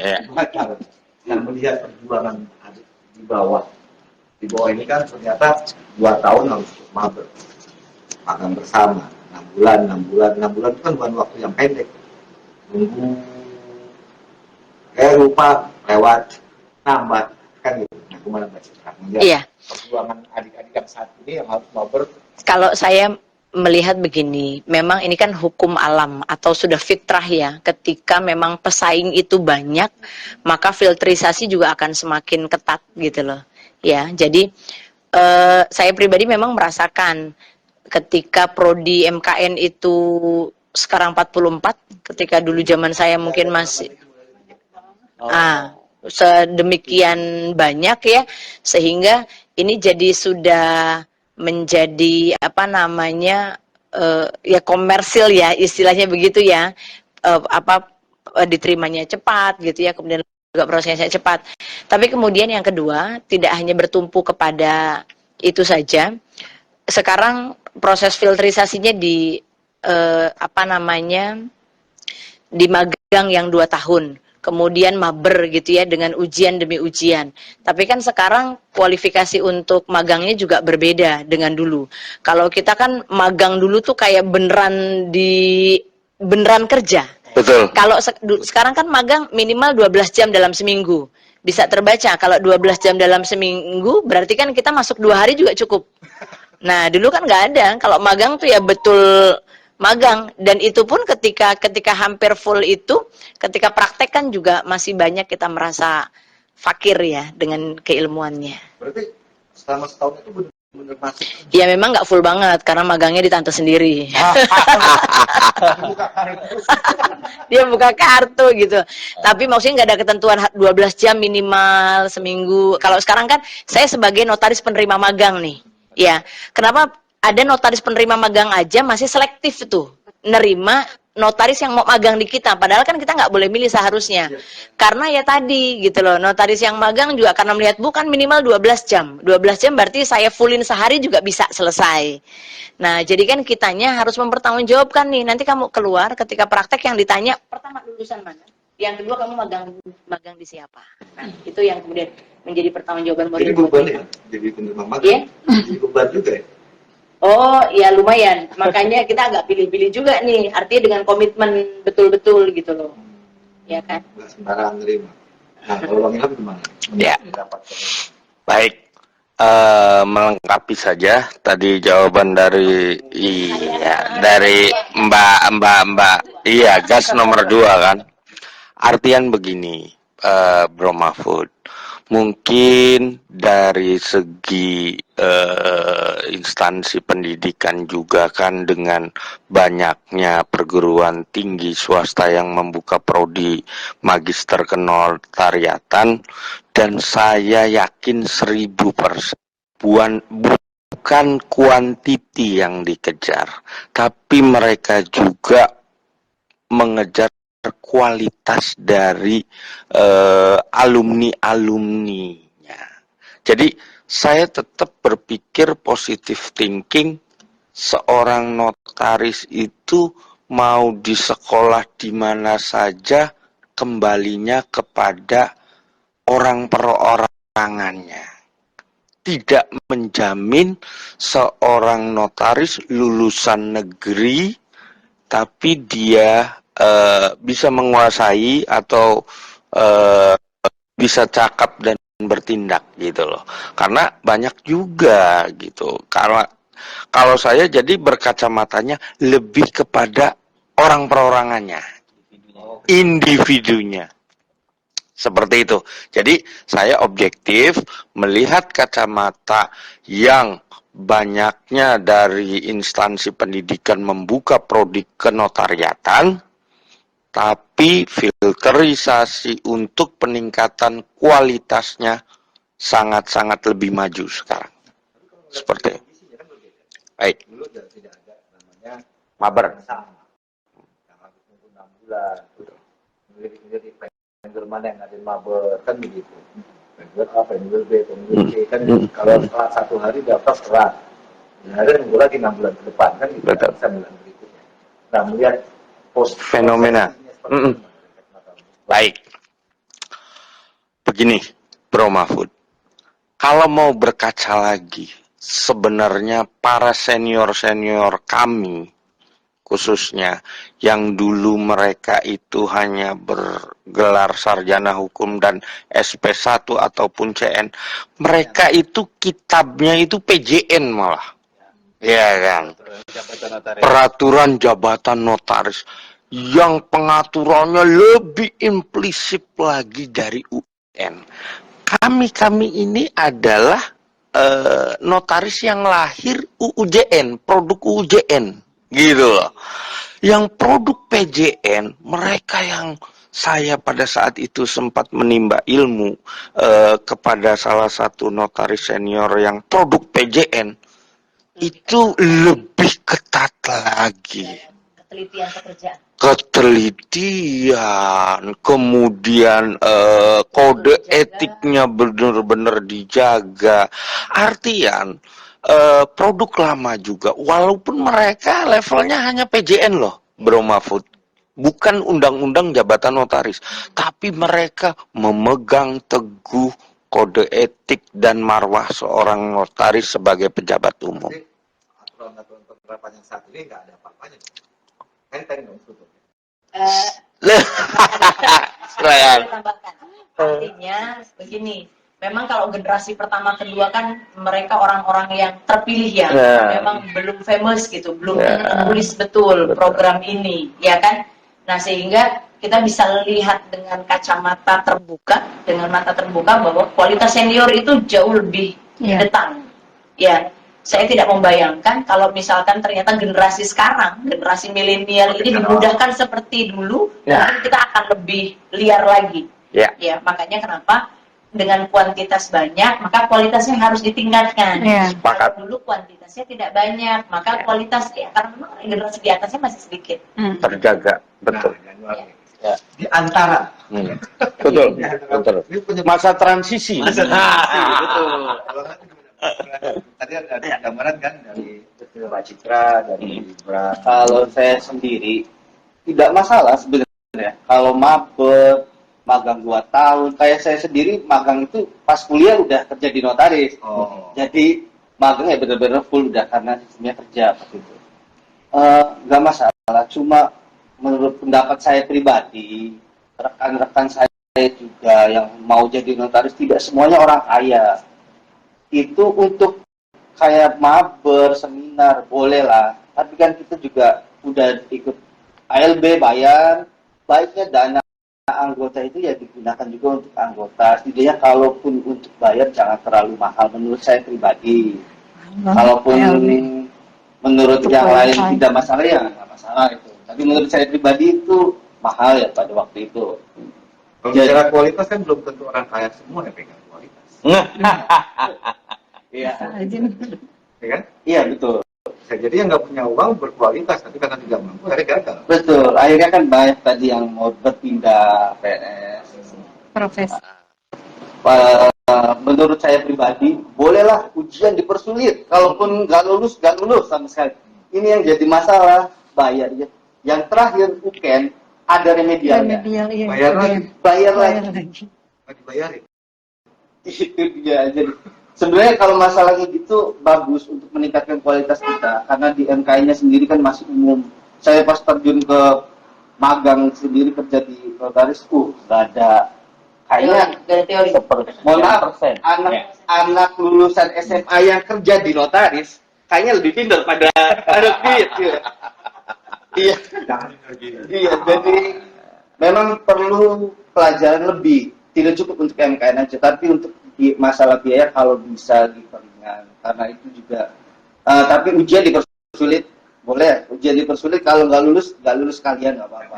Ya. Dan melihat perjuangan di bawah ini kan ternyata 2 tahun harus magang bersama 6 bulan itu kan bukan waktu yang pendek, nunggu lupa lewat nambah kan gitu. Nah, kemana Mbak? Iya. Perjuangan adik-adik yang saat ini yang harus mabar. Kalau saya melihat begini, memang ini kan hukum alam atau sudah fitrah ya, ketika memang pesaing itu banyak, maka filterisasi juga akan semakin ketat gitu loh. Ya, jadi saya pribadi memang merasakan ketika prodi MKN itu sekarang 44, ketika dulu zaman saya mungkin masih sedemikian banyak ya, sehingga ini jadi sudah menjadi apa namanya ya komersil ya istilahnya begitu ya, diterimanya cepat gitu ya, kemudian juga prosesnya cepat. Tapi kemudian yang kedua, tidak hanya bertumpu kepada itu saja, sekarang proses filterisasinya di apa namanya di magang yang 2 tahun, kemudian maber gitu ya dengan ujian demi ujian. Tapi kan sekarang kualifikasi untuk magangnya juga berbeda dengan dulu. Kalau kita kan magang dulu tuh kayak beneran kerja. Betul. Kalau sekarang kan magang minimal 12 jam dalam seminggu. Bisa terbaca kalau 12 jam dalam seminggu berarti kan kita masuk 2 hari juga cukup. Nah, dulu kan nggak ada. Kalau magang tuh ya betul magang, dan itu pun ketika hampir full itu, ketika praktek kan juga masih banyak kita merasa fakir ya dengan keilmuannya. Berarti selama setahun itu benar-benar masuk. Ya memang nggak full banget karena magangnya di tante sendiri. Dia buka kartu gitu. Tapi maksudnya nggak ada ketentuan 12 jam minimal seminggu. Kalau sekarang kan saya sebagai notaris penerima magang nih. Ya, kenapa ada notaris penerima magang aja masih selektif tuh nerima notaris yang mau magang di kita, padahal kan kita nggak boleh milih seharusnya. Karena ya tadi gitu loh, notaris yang magang juga karena melihat bukan minimal 12 jam. 12 jam berarti saya fullin sehari juga bisa selesai. Nah, jadi kan kitanya harus mempertanggungjawabkan nih, nanti kamu keluar ketika praktek yang ditanya, pertama lulusan mana? Yang kedua kamu magang di siapa? Nah, itu yang kemudian menjadi pertanggungjawaban Jadi beban ya, jadi penerima magang. Yeah? Jadi beban juga ya. Oh, ya lumayan. Makanya kita agak pilih-pilih juga nih. Artinya dengan komitmen betul-betul gitu loh. Ya kan? Nggak sembarangan nerima. Nah, kalau Bang Ilham gimana? Ya. Baik. Melengkapi saja tadi jawaban dari dari Mbak. Iya, gas nomor 2 kan. Artian begini, Bro Mahfud. Mungkin dari segi instansi pendidikan juga kan dengan banyaknya perguruan tinggi swasta yang membuka prodi magister kenotariatan, dan saya yakin 1000%, bukan kuantiti yang dikejar, tapi mereka juga mengejar kualitas dari alumni-alumninya. Jadi saya tetap berpikir positive thinking, seorang notaris itu mau di sekolah di mana saja kembalinya kepada orang perorangannya. Tidak menjamin seorang notaris lulusan negeri tapi dia bisa menguasai atau bisa cakap dan bertindak gitu loh. Karena banyak juga gitu. Kalau saya jadi berkacamatanya lebih kepada orang perorangannya, individunya. Seperti itu. Jadi saya objektif melihat kacamata yang banyaknya dari instansi pendidikan membuka prodi kenotariatan, tapi filterisasi untuk peningkatan kualitasnya sangat-sangat lebih maju sekarang. Seperti itu. Baik. Dulu tidak ada namanya mabar. Sama. Yang harus nunggu 6 bulan. Kemudian di penggel mana yang ada mabar kan begitu. Penggel A, penggel B, penggel C kan kalau setelah 1 hari daftar serat. Ada nunggu lagi 6 bulan ke depan kan gitu. Bisa bulan berikutnya. Nah, melihat fenomena. Baik. Begini, Bro Mahfud. Kalau mau berkaca lagi, sebenarnya para senior-senior kami, khususnya yang dulu mereka itu hanya bergelar sarjana hukum dan SP1 ataupun CN, mereka itu kitabnya itu PJN malah. Ya kan? Jabatan notaris. Peraturan jabatan notaris yang pengaturannya lebih implisit lagi dari UN. Kami ini adalah notaris yang lahir UUJN, produk UUJN, gitu loh. Yang produk PJN, mereka yang saya pada saat itu sempat menimba ilmu kepada salah satu notaris senior yang produk PJN, itu lebih ketat lagi. Ketelitian pekerjaan. Ketelitian, kemudian kode etiknya benar-benar dijaga. Artian produk lama juga, walaupun mereka levelnya hanya PJN loh, Bro Mahfud, bukan undang-undang jabatan notaris, tapi mereka memegang teguh kode etik dan marwah seorang notaris sebagai pejabat umum. Jadi aturan-aturan penerapan yang saat ini nggak ada apa-apanya. Enteng dong sebetulnya. Saya tambahkan. Artinya begini, memang kalau generasi pertama kedua kan mereka orang-orang yang terpilih ya, memang belum famous gitu, belum menulis betul program ini, ya kan? Nah sehingga kita bisa lihat dengan kacamata terbuka, dengan mata terbuka bahwa kualitas senior itu jauh lebih detan, ya. Saya tidak membayangkan kalau misalkan ternyata generasi sekarang, generasi milenial ini dimudahkan seperti dulu, mungkin kita akan lebih liar lagi. Ya, makanya kenapa dengan kuantitas banyak, maka kualitasnya harus ditingkatkan. Kalau dulu kuantitasnya tidak banyak, maka kualitas karena memang generasi di atasnya masih sedikit. Terjaga, betul. Di antara. Betul. Masa transisi. Betul. Tadi ada gambaran kan dari Pak Citra, dari Bra. Kalau saya sendiri tidak masalah sebenarnya. Kalau magang 2 tahun, kayak saya sendiri magang itu pas kuliah udah kerja di notaris. Jadi magang ya benar-benar full udah karena sistemnya kerja waktu itu. Nggak masalah, cuma menurut pendapat saya pribadi, rekan-rekan saya juga yang mau jadi notaris tidak semuanya orang kaya. Itu untuk kayak mabar, seminar, boleh lah. Tapi kan kita juga udah ikut ALB bayar, baiknya dana anggota itu ya digunakan juga untuk anggota. Setidaknya kalaupun untuk bayar jangan terlalu mahal menurut saya pribadi. Kalaupun menurut yang lain tidak masalah ya nggak masalah itu. Tapi menurut saya pribadi itu mahal ya pada waktu itu. Kalau bicara kualitas kan belum tentu orang kaya semua yang pegang kualitas. Iya. Ya kan? Iya betul. Bisa jadi yang nggak punya uang berkualitas, tapi karena tidak mampu akhirnya gagal. Betul. Akhirnya kan banyak tadi yang mau berpindah PNS. Profesi. Menurut saya pribadi, bolehlah ujian dipersulit. Kalaupun nggak lulus sama sekali. Ini yang jadi masalah bayarnya. Yang terakhir UKN ada remedialnya. Bayar lagi. Bayar lagi. Nggak dibayarin. Itu dia. Jadi sebenarnya kalau masalahnya gitu bagus untuk meningkatkan kualitas kita karena di MKI-nya sendiri kan masih umum. Saya pas terjun ke magang sendiri kerja di notaris, nggak ada kayaknya teori. mohon maaf, anak lulusan SMA yang kerja di notaris kayaknya lebih pintar pada duit. Iya. Iya, jadi memang perlu pelajaran lebih. Tidak cukup untuk MKN aja, tapi untuk masalah biaya kalau bisa diperingan karena itu juga. Tapi ujian dipersulit, boleh. Ujian dipersulit kalau nggak lulus kalian nggak apa-apa.